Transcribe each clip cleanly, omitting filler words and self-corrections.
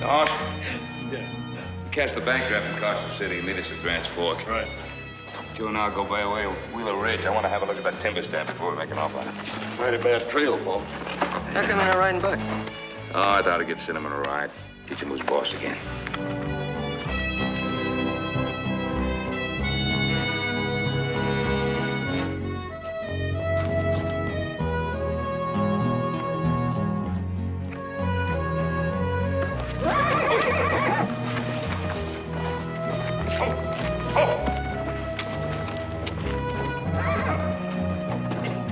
Dawson. Yeah. Catch the bank draft in Carson City and meet us at Grant's Fork. Right. Joe and I'll go by way of Wheeler Ridge. I want to have a look at that timber stand before we make an offer. Mighty bad trail, Paul. How come you're not riding back? Oh, I thought I'd get Cinnamon a ride. Teach him who's boss again.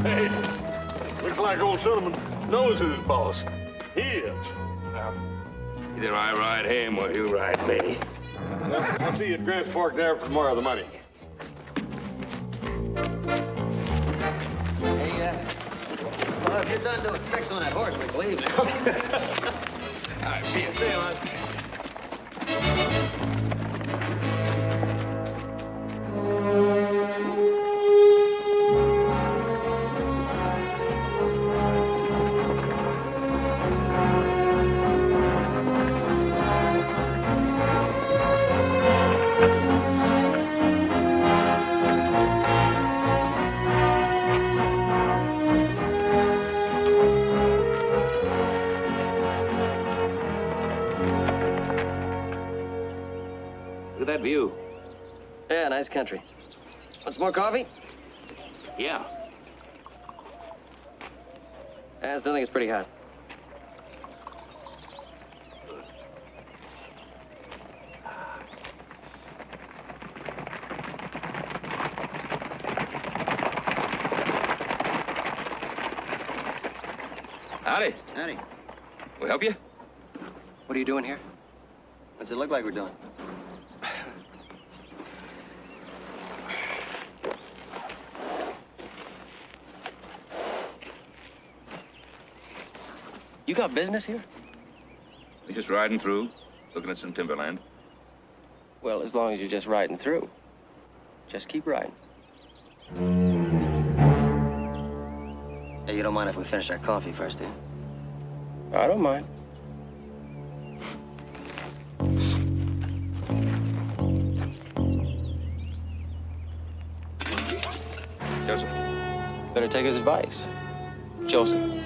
Hey, looks like old Cinnamon knows who's boss. He is. Either I ride him or you ride me. I'll see you at Grant's Fork there for tomorrow, the money. Hey, well, if you're done doing tricks on that horse, we can leave now. All right, see you. See you, man. Look at that view. Yeah, nice country. Want some more coffee? Yeah. I still think it's pretty hot. Howdy. Howdy. We help you? What are you doing here? What's it look like we're doing? You got business here? We're just riding through, looking at some timberland. Well, as long as you're just riding through. Just keep riding. Hey, you don't mind if we finish our coffee first, do you? I don't mind. Joseph. Better take his advice. Joseph.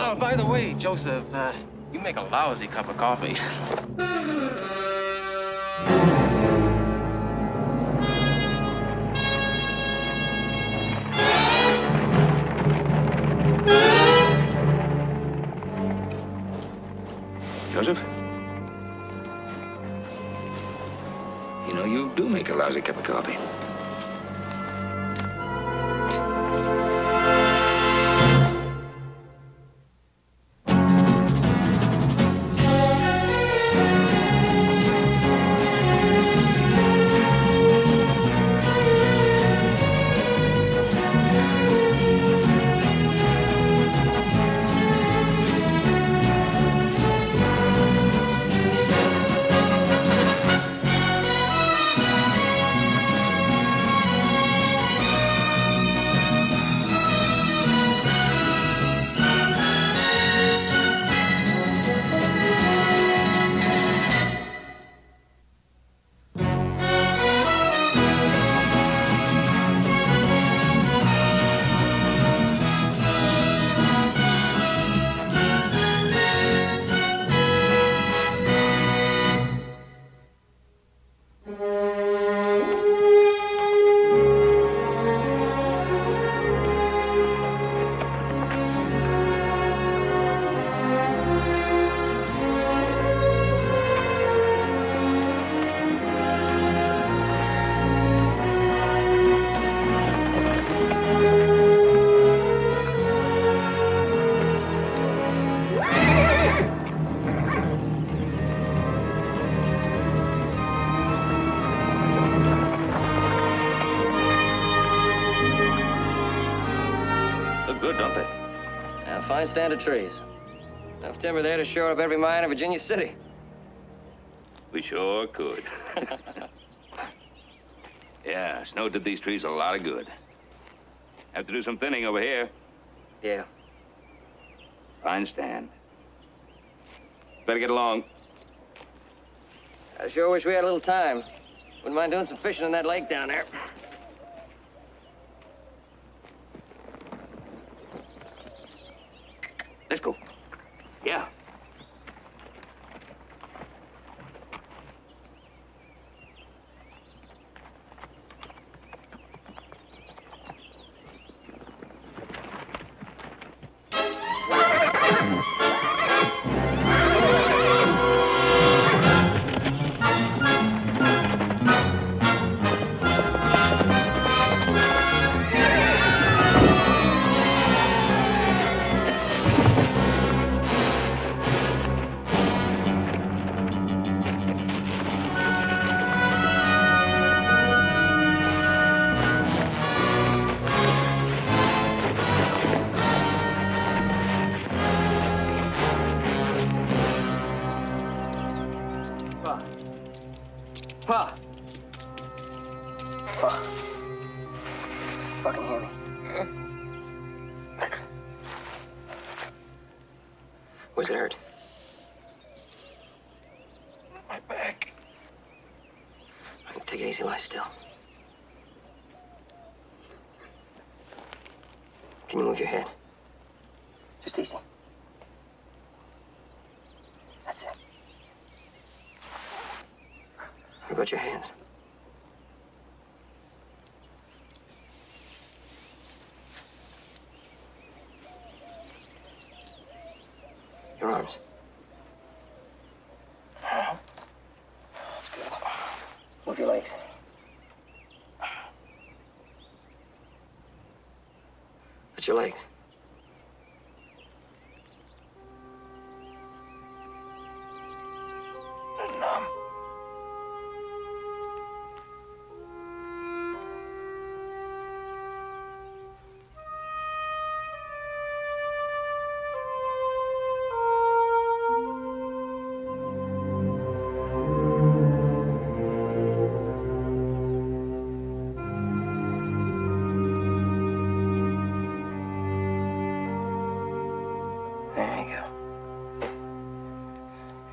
Oh, by the way, Joseph, you make a lousy cup of coffee. Joseph? You know, you do make a lousy cup of coffee. Good, don't they? A fine stand of trees. Enough timber there to shore up every mine in Virginia City. We sure could. Yeah, snow did these trees a lot of good. Have to do some thinning over here. Yeah. Fine stand. Better get along. I sure wish we had a little time. Wouldn't mind doing some fishing in that lake down there. Let's go. Yeah. Pa! Pa. Fucking hear me. Where's it hurt? My back. Take it easy, lie still. Can you move your head? Just easy. That's it. What about your hands? Your arms. That's good. Move your legs. But your legs. They're numb. There you go.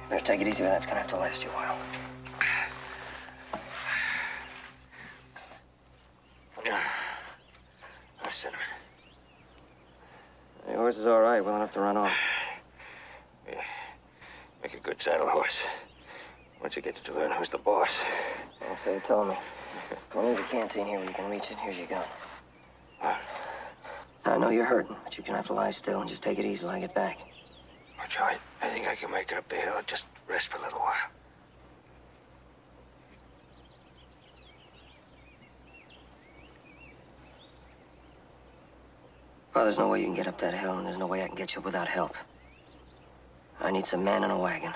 Better take it easy, or that's gonna have to last you a while. Oh, cinnamon. The horse is all right, well enough to run off. Yeah. Make a good saddle horse. Once you get to learn who's the boss. Well, so you told me. I'll leave the canteen here where you can reach it. Here's your gun. I know you're hurting, but you're gonna have to lie still and just take it easy till I get back. I'll try. I think I can make it up the hill. Just rest for a little while. Well, there's no way you can get up that hill, and there's no way I can get you up without help. I need some men and a wagon.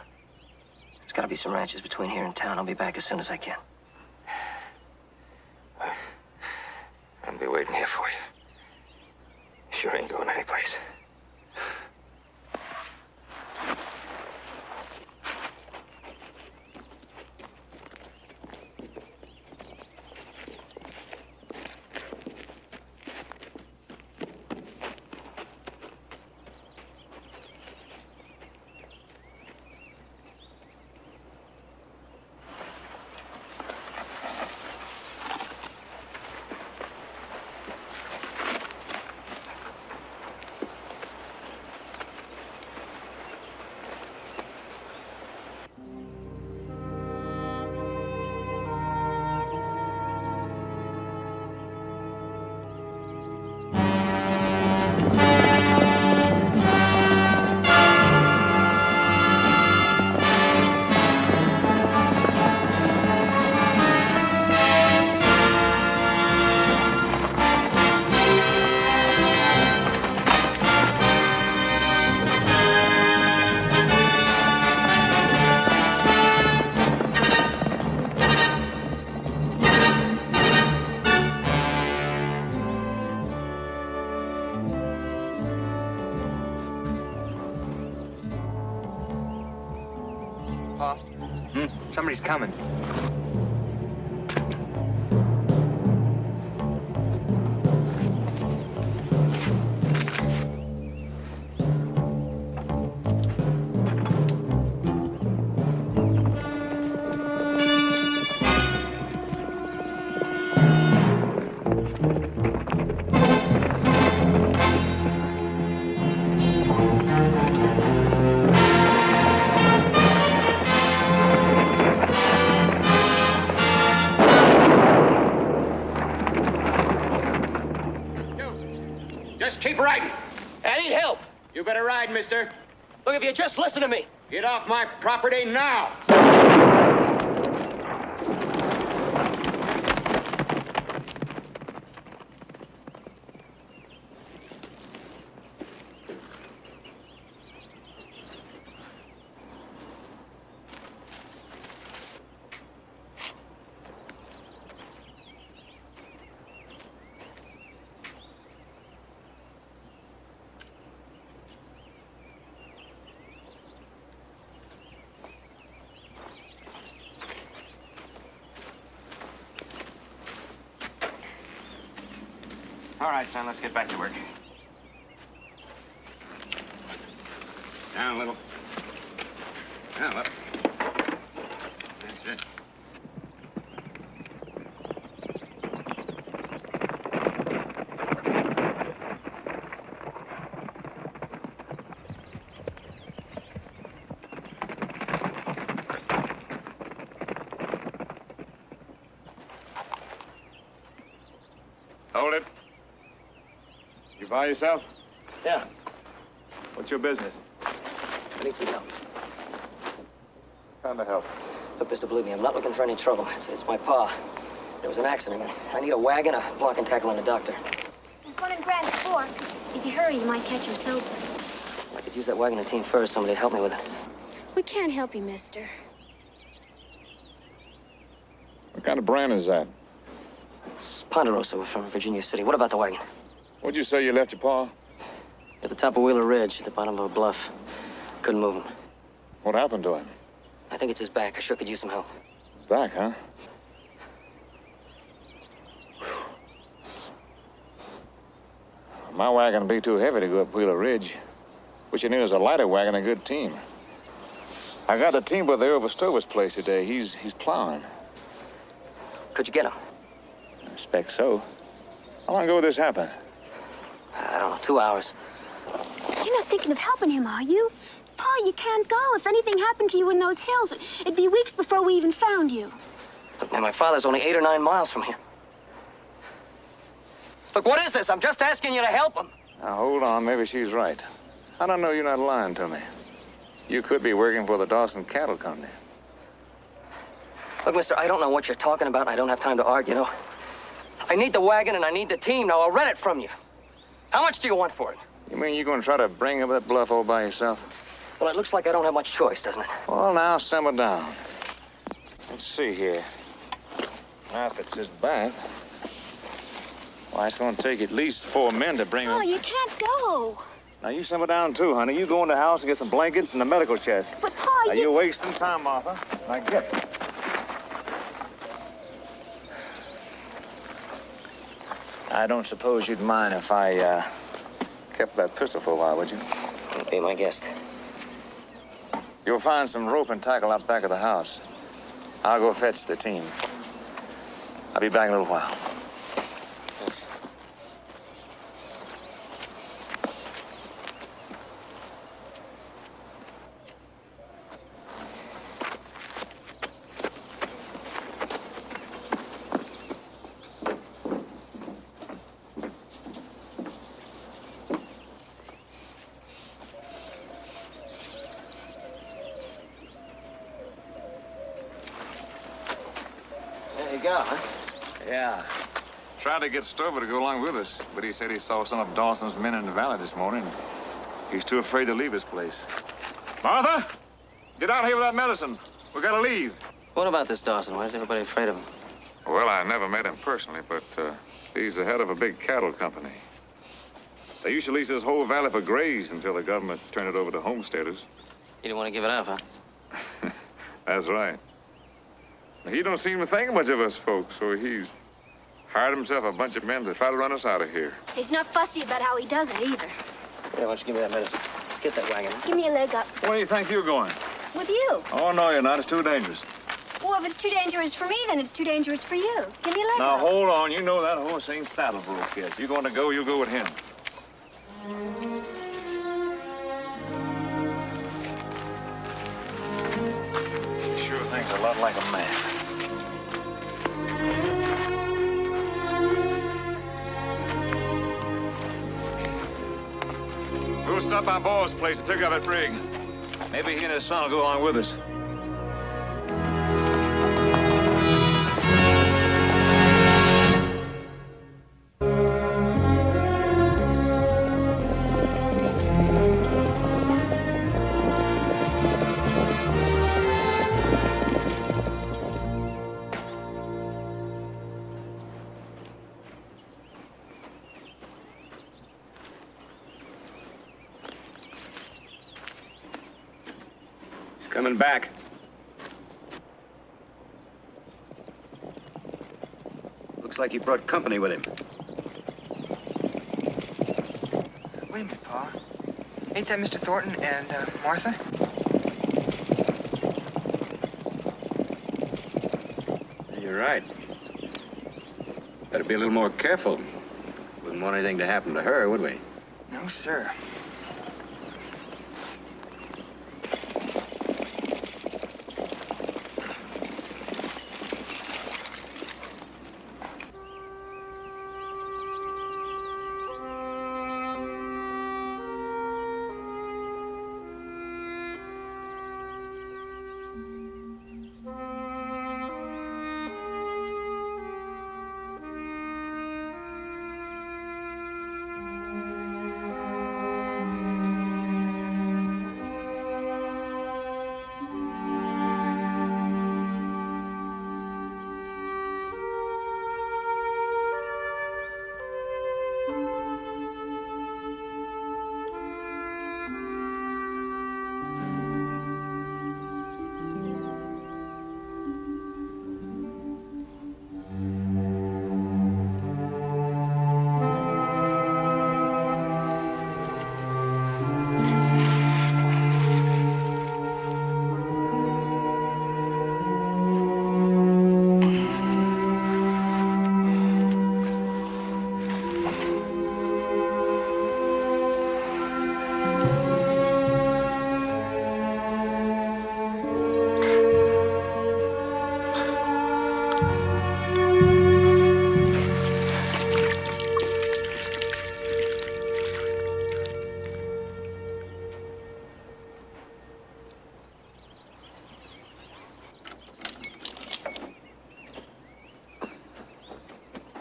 There's gotta be some ranches between here and town. I'll be back as soon as I can. I'll be waiting here for you. Sure ain't going anyplace. Pa? Somebody's coming. Just keep riding. I need help. You better ride, mister. Look, if you just listen to me. Get off my property now. All right, son, let's get back to work. Down a little. Down up. That's it. Hold it. You by yourself? Yeah, What's your business? I need some help. What kind of help? Look, mister, believe me, I'm not looking for any trouble. It's my pa. There was an accident. I need a wagon, a block and tackle, and a doctor. There's one in Grant's Fork. If you hurry, you might catch him sober. I could use that wagon and team first. Somebody'd help me with it. We can't help you, mister. What kind of brand is that? It's Ponderosa. We're from Virginia City. What about the wagon? What'd you say you left your pa? At the top of Wheeler Ridge, at the bottom of a bluff. Couldn't move him. What happened to him? I think it's his back. I sure could use some help. Back, huh? My wagon would be too heavy to go up Wheeler Ridge. What you need is a lighter wagon and a good team. I got a team brother over Stover's place today. He's plowing. Could you get him? I expect so. How long ago did this happen? I don't know, 2 hours. You're not thinking of helping him, are you? Pa, you can't go. If anything happened to you in those hills, it'd be weeks before we even found you. Look, man, my father's only 8 or 9 miles from here. Look, what is this? I'm just asking you to help him. Now, hold on. Maybe she's right. I don't know you're not lying to me. You could be working for the Dawson Cattle Company. Look, mister, I don't know what you're talking about, and I don't have time to argue, you know. I need the wagon, and I need the team. Now, I'll rent it from you. How much do you want for it? You mean you're going to try to bring up that bluff all by yourself? Well, it looks like I don't have much choice, doesn't it? Well, now, simmer down. Let's see here. Now, if it's his back, why, it's going to take at least 4 men to bring him. Oh, you can't go. Now, you simmer down, too, honey. You go in the house and get some blankets and a medical chest. But, Pa, Now, you're wasting time, Martha. Now, get it. I don't suppose you'd mind if I, kept that pistol for a while, would you? Be my guest. You'll find some rope and tackle out back of the house. I'll go fetch the team. I'll be back in a little while. Thanks. There you go, huh? Yeah. Tried to get Stover to go along with us, but he said he saw some of Dawson's men in the valley this morning. He's too afraid to leave his place. Martha, get out here with that medicine. We gotta leave. What about this Dawson? Why is everybody afraid of him? Well, I never met him personally, but he's the head of a big cattle company. They used to lease this whole valley for graze until the government turned it over to homesteaders. You didn't want to give it up, huh? That's right. He don't seem to think much of us folks, so he's hired himself a bunch of men to try to run us out of here. He's not fussy about how he does it, either. Yeah, why don't you give me that medicine? Let's get that wagon. Give me a leg up. Where do you think you're going? With you. Oh, no, you're not. It's too dangerous. Well, if it's too dangerous for me, then it's too dangerous for you. Give me a leg Now, up. hold on. You know that horse ain't saddle-broke yet. You're going to go, you go with him. He sure thinks a lot like a man. go stop by Ball's place to pick up that rig. Maybe he and his son will go along with us. Coming back. Looks like he brought company with him. Wait a minute, Pa. Ain't that Mr. Thornton and Martha? You're right. Better be a little more careful. Wouldn't want anything to happen to her, would we? No, sir.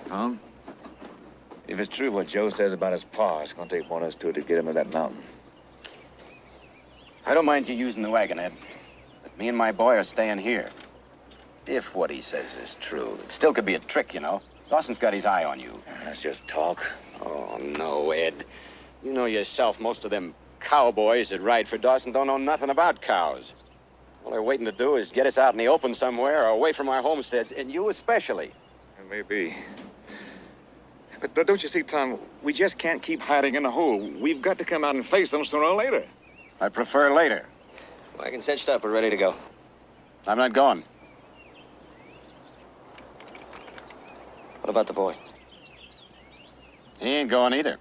Tom? If it's true what Joe says about his pa, it's gonna take one of us two to get him to that mountain. I don't mind you using the wagon, Ed. But me and my boy are staying here. If what he says is true, it still could be a trick, you know. Dawson's got his eye on you. That's just talk. Oh, no, Ed. You know yourself, most of them cowboys that ride for Dawson don't know nothing about cows. All they're waiting to do is get us out in the open somewhere or away from our homesteads, and you especially. It may be. But don't you see, Tom, we just can't keep hiding in a hole. We've got to come out and face them sooner or later. I prefer later. Wagon's hitched up. We're ready to go. I'm not going. What about the boy? He ain't going either.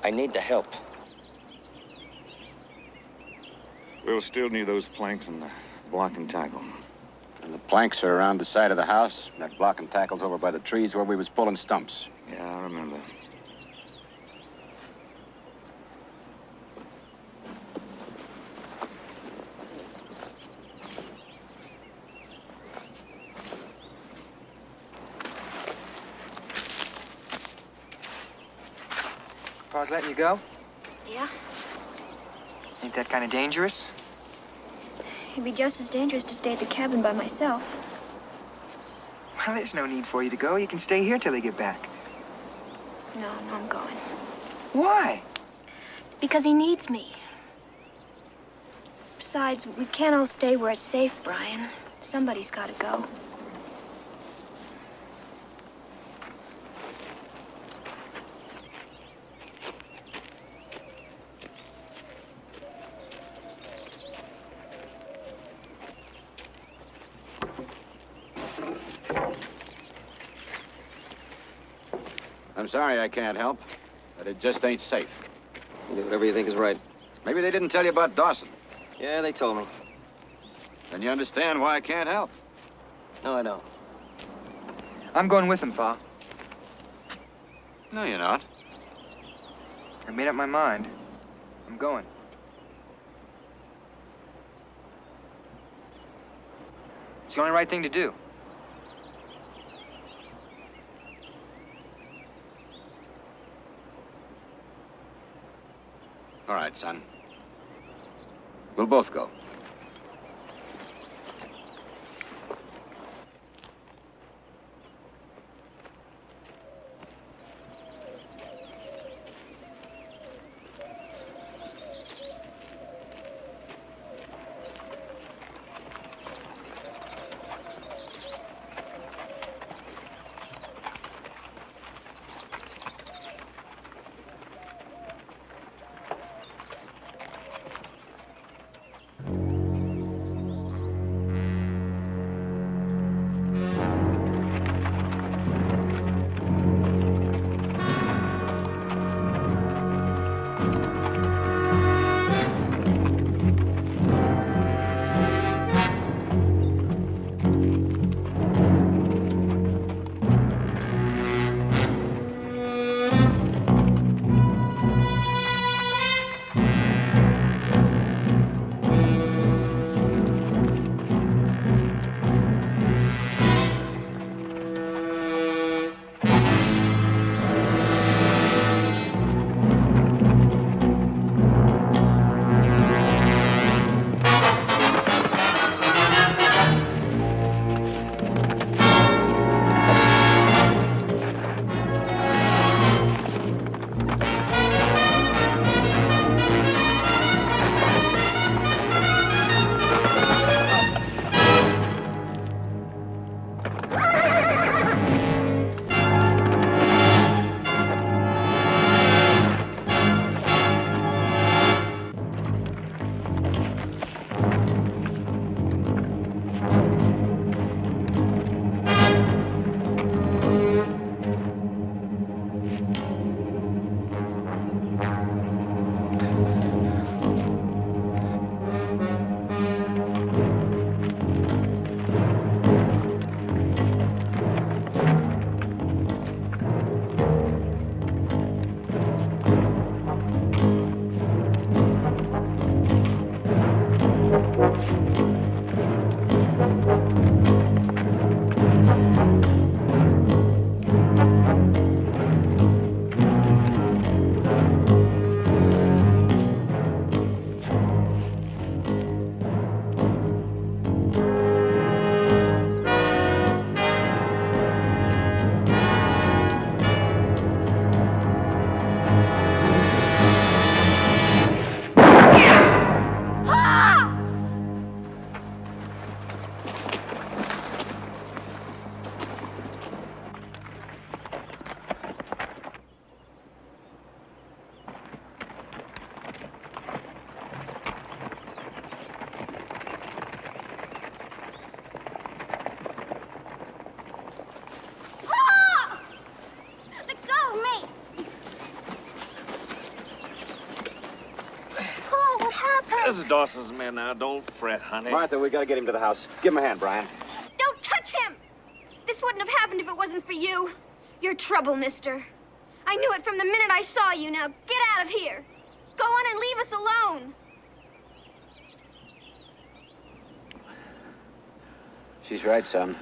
I need the help. We'll still need those planks and the block and tackle. And the planks are around the side of the house. And that block and tackle's over by the trees where we was pulling stumps. Yeah, I remember. Pa's letting you go? Yeah? Ain't that kind of dangerous? It'd be just as dangerous to stay at the cabin by myself. Well, there's no need for you to go. You can stay here till they get back. No, I'm going. Why? Because he needs me. Besides, we can't all stay where it's safe, Brian. Somebody's got to go. I'm sorry I can't help, but it just ain't safe. You do whatever you think is right. Maybe they didn't tell you about Dawson. Yeah, they told me. Then you understand why I can't help. No, I don't. I'm going with him, Pa. No, you're not. I made up my mind. I'm going. It's the only right thing to do. All right, son. We'll both go. This is Dawson's man now. Don't fret, honey. Martha, we gotta get him to the house. Give him a hand, Brian. Don't touch him! This wouldn't have happened if it wasn't for you. You're trouble, mister. I knew it from the minute I saw you. Now get out of here. Go on and leave us alone. She's right, son.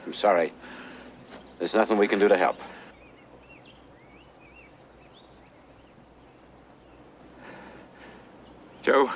I'm sorry. There's nothing we can do to help. Joe.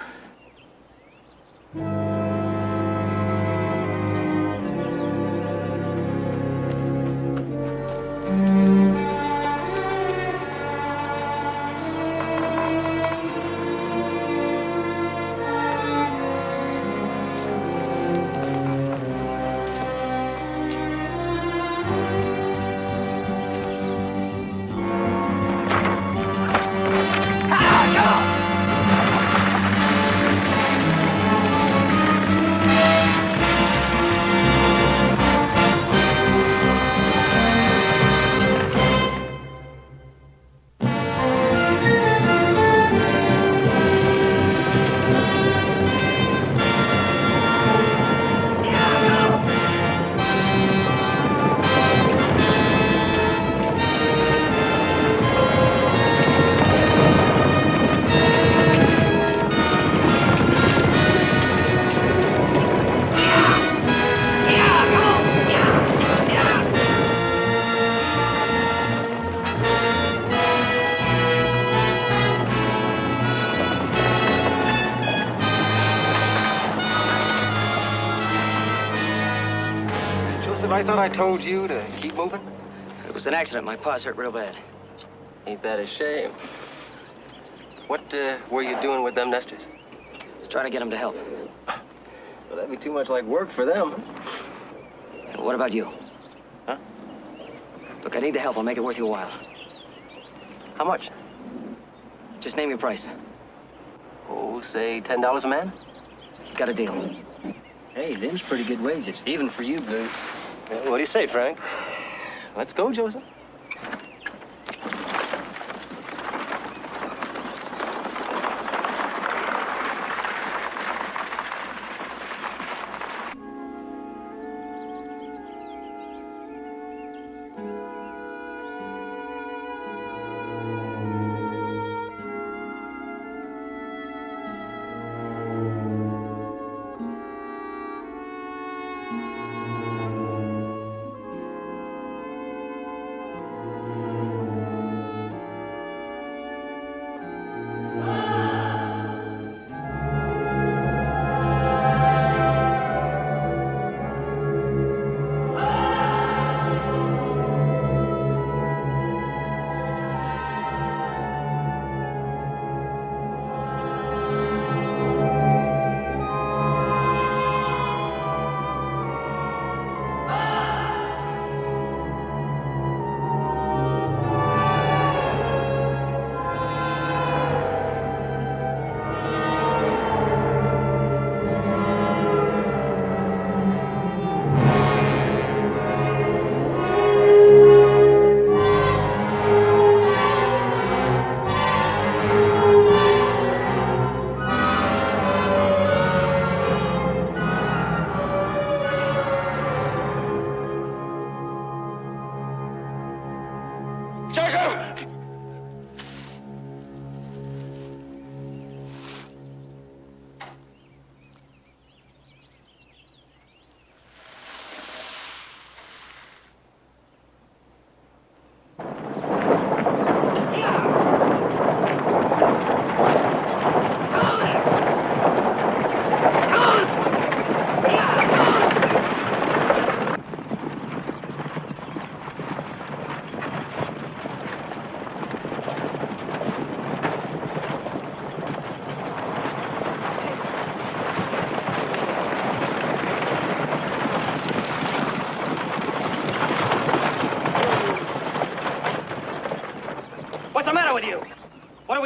thought I told you to keep moving? It was an accident. My pa's hurt real bad. Ain't that a shame? What were you doing with them nesters? Let's try to get them to help. Well, that'd be too much like work for them. And what about you? Huh? Look, I need the help. I'll make it worth your while. How much? Just name your price. Oh, say $10 a man? Got a deal. Hey, them's pretty good wages, even for you, Blue. What do you say, Frank? Let's go, Joseph.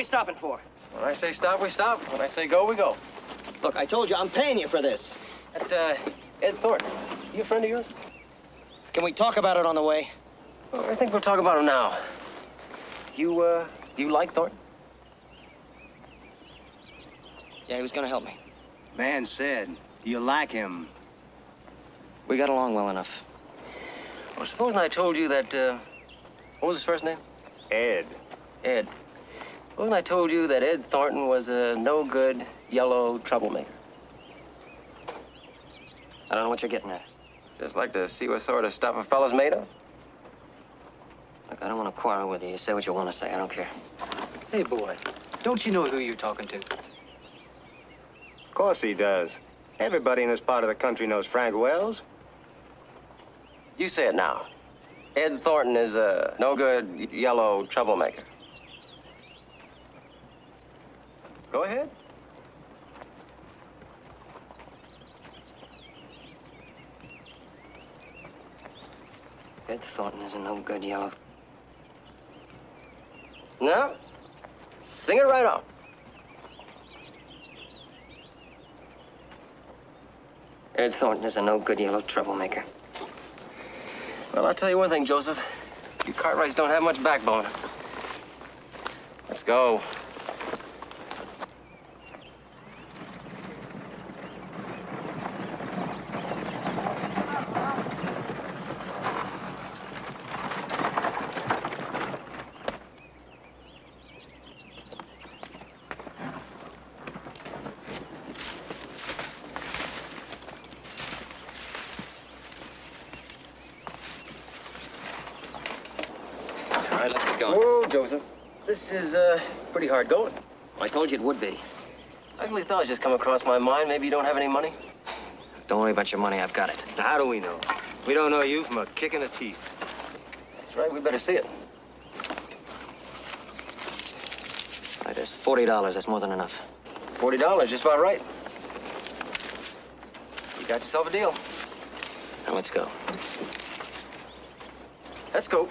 Stopping for? When I say stop, we stop. When I say go, we go. Look, I told you I'm paying you for this. That, Ed Thornton, you a friend of yours? Can we talk about it on the way? Well, I think we'll talk about him now. You like Thornton? Yeah, he was gonna help me. Man said, do you like him? We got along well enough. Well, supposing I told you that, what was his first name? Ed. Ed. Supposing I told you that Ed Thornton was a no-good, yellow troublemaker. I don't know what you're getting at. Just like to see what sort of stuff a fella's made of. Look, I don't want to quarrel with you. You say what you want to say. I don't care. Hey, boy, don't you know who you're talking to? Of course he does. Everybody in this part of the country knows Frank Wells. You say it now. Ed Thornton is a no-good, yellow troublemaker. Go ahead. Ed Thornton is a no-good yellow. No? Sing it right out. Ed Thornton is a no-good yellow troublemaker. Well, I'll tell you one thing, Joseph. You Cartwrights don't have much backbone. Let's go. All right, let's get going. Whoa, Joseph. This is, pretty hard going. I told you it would be. Ugly thoughts just come across my mind. Maybe you don't have any money? Don't worry about your money. I've got it. How do we know? We don't know you from a kick in the teeth. That's right, we better see it. All right, there's $40. That's more than enough. $40, just about right. You got yourself a deal. Now let's go. Let's go.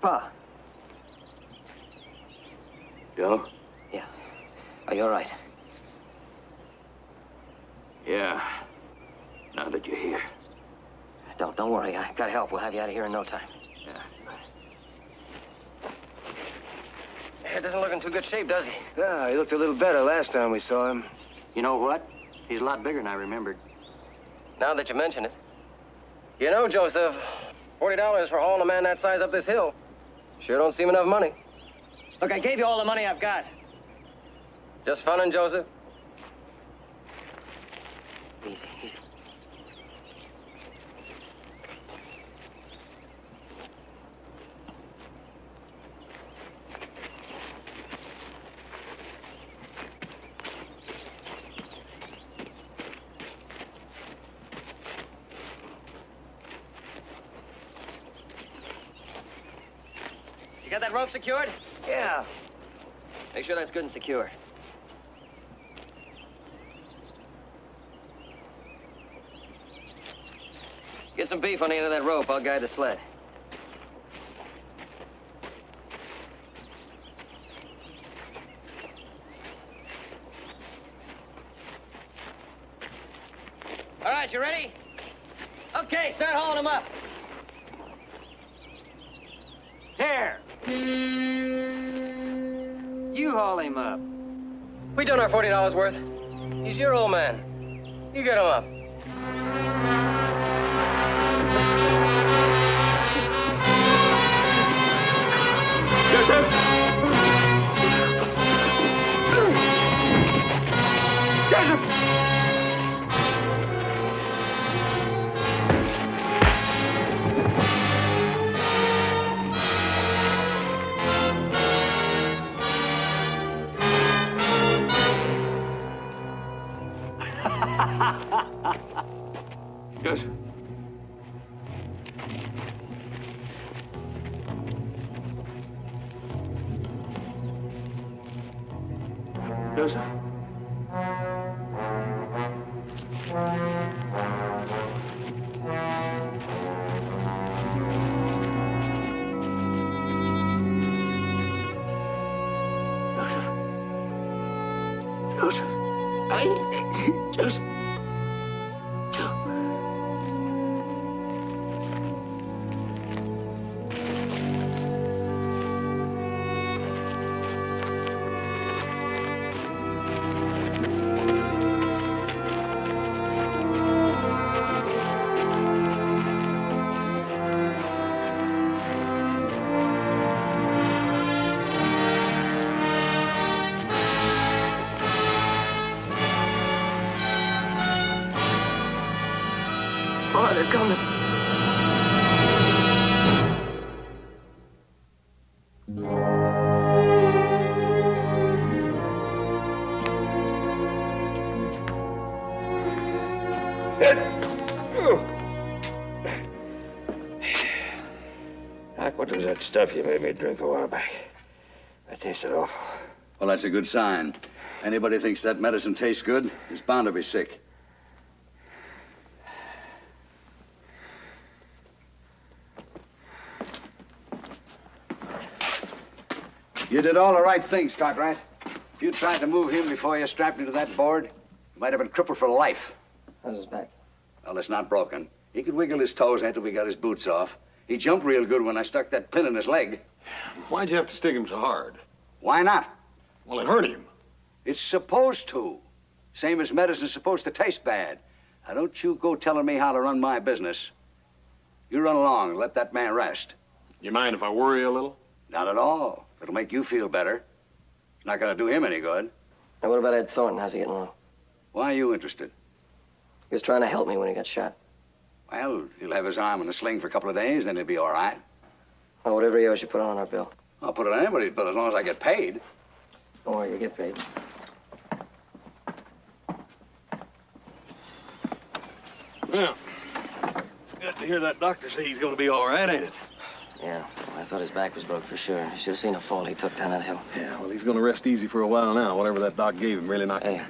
Pa. Joe? Yeah. Are you all right? Yeah. Now that you're here. Don't worry. I got help. We'll have you out of here in no time. Yeah. It doesn't look in too good shape, does he? Yeah, he looked a little better last time we saw him. You know what? He's a lot bigger than I remembered. Now that you mention it. You know, Joseph, $40 for hauling a man that size up this hill sure don't seem enough money. Look, I gave you all the money I've got. Just funnin', Joseph? Easy, easy. You got that rope secured? Yeah. Make sure that's good and secure. Get some beef on the end of that rope. I'll guide the sled. All right, you ready? Okay, start hauling them up. Here. You haul him up. We done our $40 worth. He's your old man. You get him up. Joseph. Joseph. Joseph. Joseph. Oh, they're coming. Doc, what was that stuff you made me drink a while back? That tasted awful. Well, that's a good sign. Anybody thinks that medicine tastes good is bound to be sick. You did all the right things, Cartwright. If you tried to move him before you strapped him to that board, He might have been crippled for life. How's his back? Well, it's not broken. He could wiggle his toes until we got his boots off. He jumped real good when I stuck that pin in his leg. Why'd you have to stick him so hard? Why not? Well, it hurt him. It's supposed to. Same as medicine's supposed to taste bad. Now, don't you go telling me how to run my business. You run along and let that man rest. You mind if I worry a little? Not at all. If it'll make you feel better. It's not going to do him any good. Now, what about Ed Thornton? How's he getting along? Why are you interested? He was trying to help me when he got shot. Well, he'll have his arm in a sling for a couple of days, then he'll be all right. Well, whatever he owes, you put it on our bill. I'll put it on anybody's bill as long as I get paid. Don't worry, you get paid. Well, it's good to hear that doctor say he's going to be all right, ain't it? Yeah, well, I thought his back was broke for sure. You should have seen the fall he took down that hill. Yeah, well, he's going to rest easy for a while now. Whatever that doc gave him really knocked him. Hey.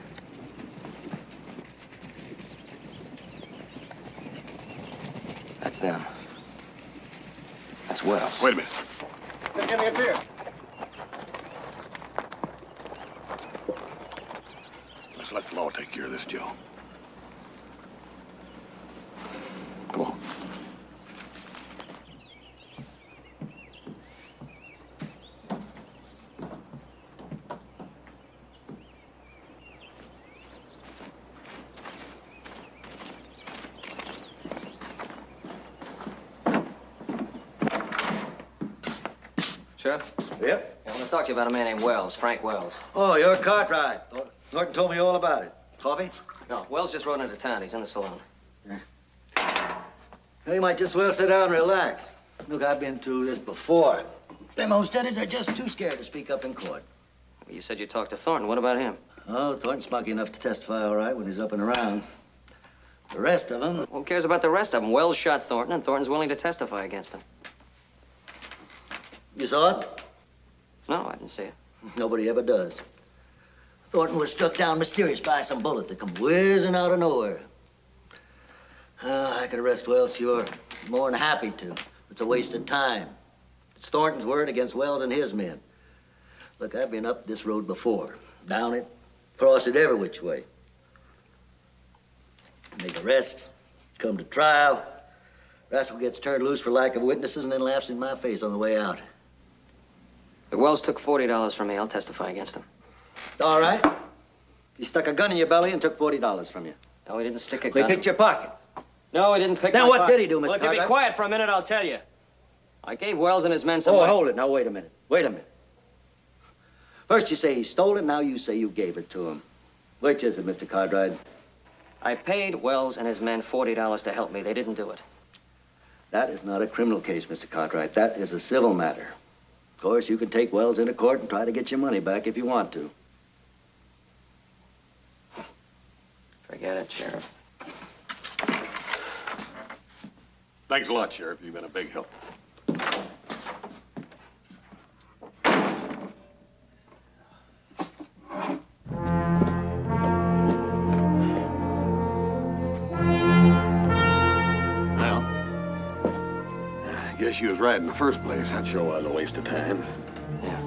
That's them. That's Wells. Wait a minute. Get me up here. Let's let the law take care of this, Joe. Come on. Sheriff? Yep. I want to talk to you about a man named Wells, Frank Wells. Oh, you're Cartwright. Thornton told me all about it. Coffee? No, Wells just rode into town. He's in the saloon. Well, you might just well sit down and relax. Look, I've been through this before. Them homesteaders are just too scared to speak up in court. You said you talked to Thornton. What about him? Oh, Thornton's spunky enough to testify all right when he's up and around. The rest of them... Who cares about the rest of them? Wells shot Thornton, and Thornton's willing to testify against him. You saw it? No, I didn't see it. Nobody ever does. Thornton was struck down mysterious by some bullet that come whizzing out of nowhere. I could arrest Wells, sure. More than happy to. It's a waste of time. It's Thornton's word against Wells and his men. Look, I've been up this road before. Down it, cross it every which way. Make arrests, come to trial. Rascal gets turned loose for lack of witnesses and then laughs in my face on the way out. If Wells took $40 from me, I'll testify against him. All right. He stuck a gun in your belly and took $40 from you. No, he didn't stick a He gun. picked your pocket. No, he didn't pick Then my what pocket. did he do, Mr. Well, if you be Cartwright? quiet for a minute, I'll tell you. I gave Wells and his men some Oh, money. hold it. Now, wait a minute. Wait a minute. First you say he stole it, now you say you gave it to him. Which is it, Mr. Cartwright? I paid Wells and his men $40 to help me. They didn't do it. That is not a criminal case, Mr. Cartwright. That is a civil matter. Of course, you can take Wells into court and try to get your money back if you want to. Forget it, Sheriff. Thanks a lot, Sheriff. You've been a big help. Well, I guess you was right in the first place. That sure was a waste of time. Yeah.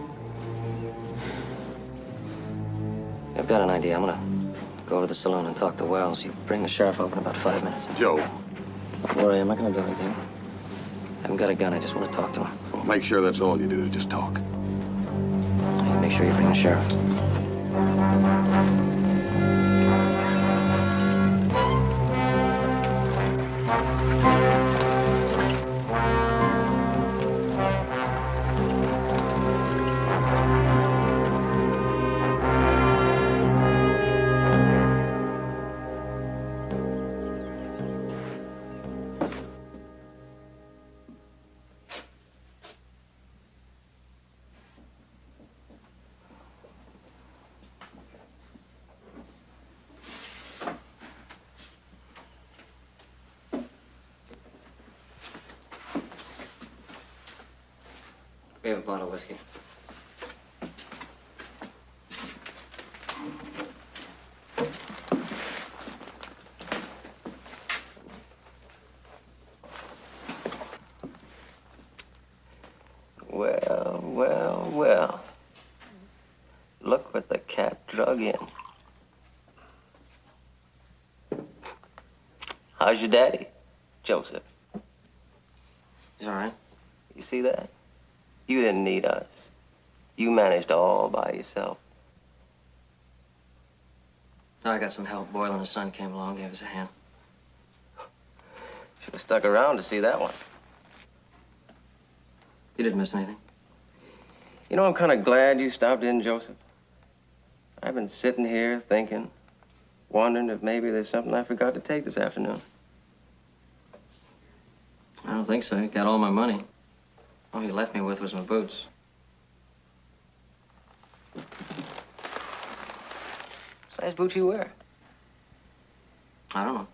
I've got an idea. I'm gonna go over to the saloon and talk to Wells. You bring the sheriff over in about 5 minutes. Joe. Don't worry, I'm not gonna do anything. I haven't got a gun. I just want to talk to him. Well, make sure that's all you do is just talk. Hey, make sure you bring the sheriff. We have a bottle of whiskey. Well, well, well. Look what the cat drug in. How's your daddy, Joseph? He's all right. You see that? You didn't need us. You managed all by yourself. I got some help. Boyle and his son came along, gave us a hand. Should have stuck around to see that one. You didn't miss anything. You know, I'm kind of glad you stopped in, Joseph. I've been sitting here thinking, wondering if maybe there's something I forgot to take this afternoon. I don't think so. He got all my money. All he left me with was my boots. What size boots you wear? I don't know.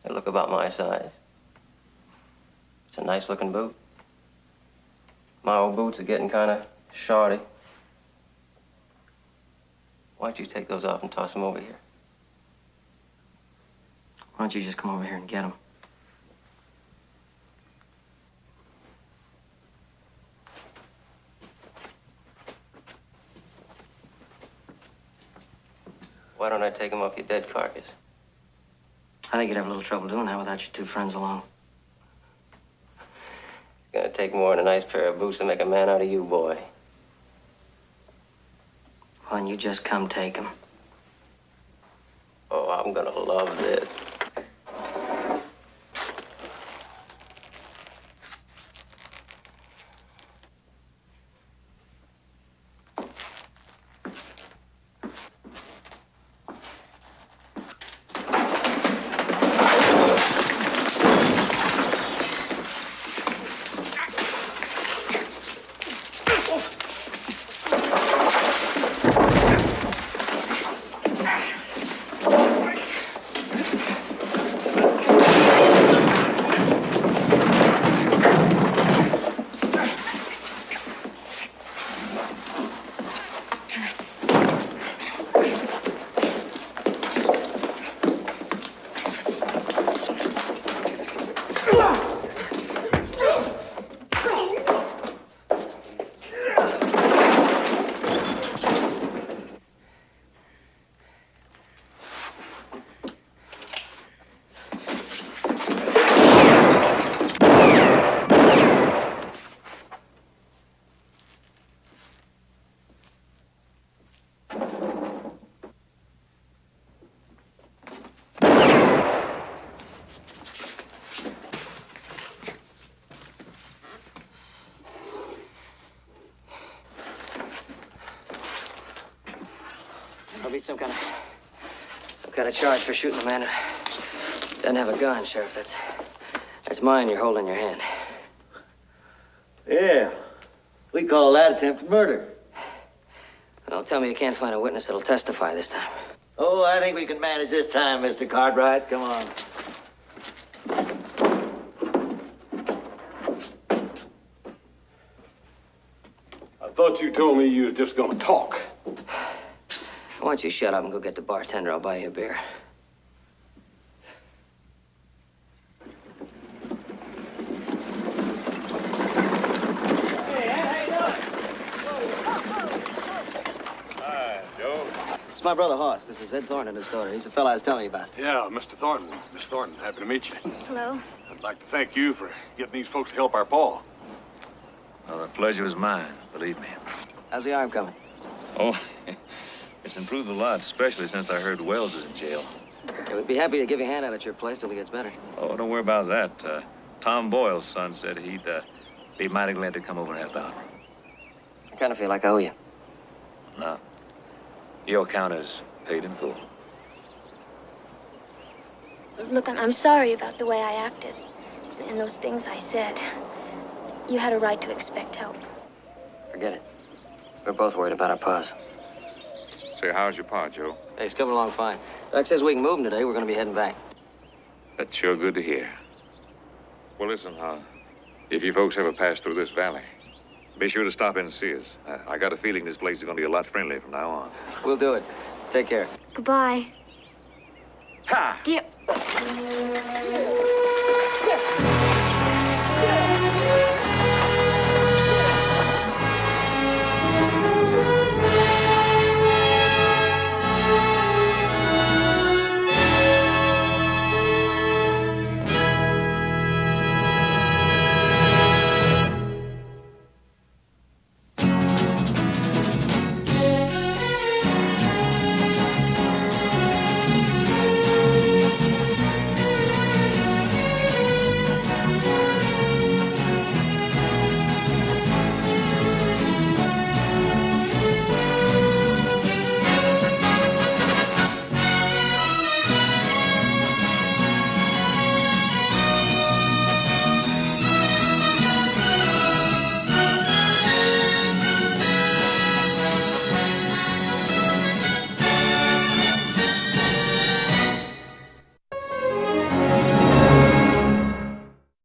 They look about my size. It's a nice-looking boot. My old boots are getting kind of shoddy. Why don't you take those off and toss them over here? Why don't you just come over here and get them? Why don't I take them off your dead carcass? I think you'd have a little trouble doing that without your two friends along. It's gonna take more than a nice pair of boots to make a man out of you, boy. Well, then you just come take them. Oh, I'm gonna love this. There'll be some kind of charge for shooting a man who doesn't have a gun, Sheriff. That's mine you're holding in your hand. Yeah. We call that attempted murder. Don't tell me you can't find a witness that'll testify this time. Oh, I think we can manage this time, Mr. Cartwright. Come on. I thought you told me you was just gonna talk. Why don't you shut up and go get the bartender? I'll buy you a beer. Hi, Joe. It's my brother Hoss. This is Ed Thornton and his daughter. He's the fella I was telling you about. Yeah, Mr. Thornton. Miss Thornton, happy to meet you. Hello. I'd like to thank you for getting these folks to help our pa. Well, the pleasure was mine, believe me. How's the arm coming? Oh, it's improved a lot, especially since I heard Wells was in jail. Yeah, we'd be happy to give you a hand out at your place till he gets better. Oh, don't worry about that. Tom Boyle's son said he'd be mighty glad to come over and help out. I kind of feel like I owe you. No. Your account is paid in full. Look, I'm sorry about the way I acted and those things I said. You had a right to expect help. Forget it. We're both worried about our pa's. Say, how's your pa, Joe? Hey, he's coming along fine. Doc says we can move him today. We're going to be heading back. That's sure good to hear. Well, listen, if you folks ever pass through this valley, be sure to stop in and see us. I got a feeling this place is going to be a lot friendlier from now on. We'll do it. Take care. Goodbye. Ha! Yep.